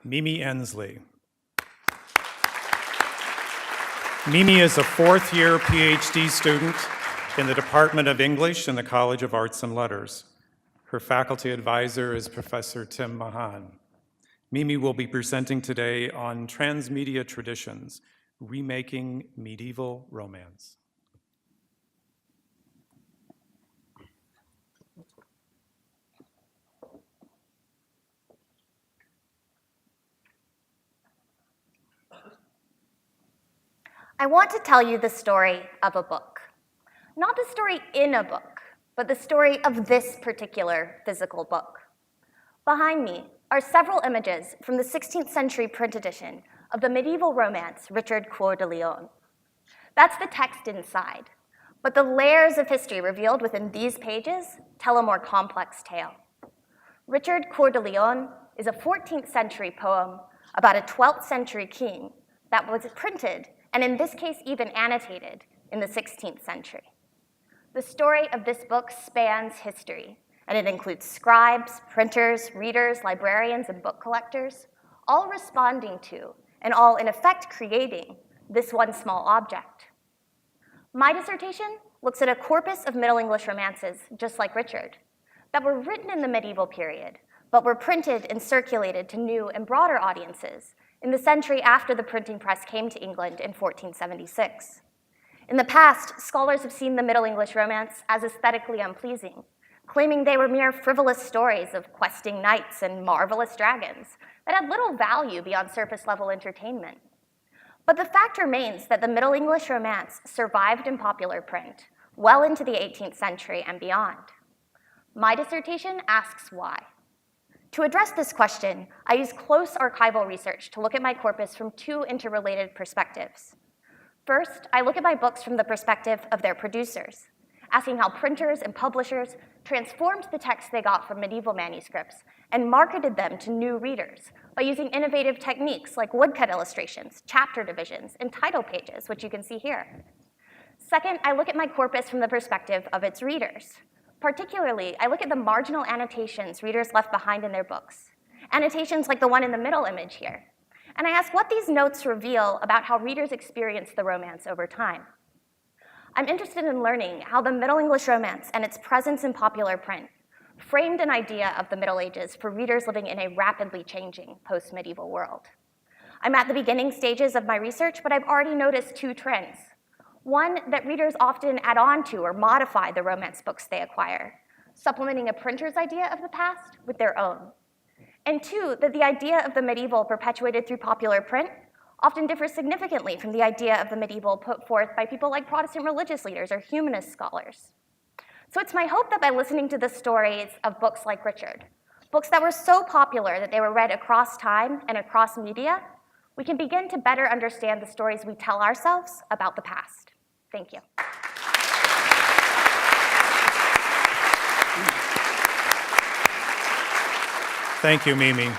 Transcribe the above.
Mimi Ensley. Mimi is a fourth-year PhD student in the Department of English in the College of Arts and Letters. Her faculty advisor is Professor Tim Mahan. Mimi will be presenting today on transmedia traditions, remaking medieval romance. I want to tell you the story of a book. Not the story in a book, but the story of this particular physical book. Behind me are several images from the 16th century print edition of the medieval romance Richard Coeur de Lion. That's the text inside, but the layers of history revealed within these pages tell a more complex tale. Richard Coeur de Lion is a 14th century poem about a 12th century king that was printed, and in this case even annotated, in the 16th century. The story of this book spans history, and it includes scribes, printers, readers, librarians, and book collectors, all responding to, and all in effect creating, this one small object. My dissertation looks at a corpus of Middle English romances, just like Richard, that were written in the medieval period, but were printed and circulated to new and broader audiences in the century after the printing press came to England in 1476. In the past, scholars have seen the Middle English romance as aesthetically unpleasing, claiming they were mere frivolous stories of questing knights and marvelous dragons that had little value beyond surface-level entertainment. But the fact remains that the Middle English romance survived in popular print well into the 18th century and beyond. My dissertation asks why. To address this question, I use close archival research to look at my corpus from two interrelated perspectives. First, I look at my books from the perspective of their producers, asking how printers and publishers transformed the texts they got from medieval manuscripts and marketed them to new readers by using innovative techniques like woodcut illustrations, chapter divisions, and title pages, which you can see here. Second, I look at my corpus from the perspective of its readers. Particularly, I look at the marginal annotations readers left behind in their books, annotations like the one in the middle image here. And I ask what these notes reveal about how readers experience the romance over time. I'm interested in learning how the Middle English romance and its presence in popular print framed an idea of the Middle Ages for readers living in a rapidly changing post-medieval world. I'm at the beginning stages of my research, but I've already noticed two trends. One, that readers often add on to or modify the romance books they acquire, supplementing a printer's idea of the past with their own. And two, that the idea of the medieval perpetuated through popular print often differs significantly from the idea of the medieval put forth by people like Protestant religious leaders or humanist scholars. So it's my hope that by listening to the stories of books like Richard, books that were so popular that they were read across time and across media, we can begin to better understand the stories we tell ourselves about the past. Thank you. Thank you, Mimi.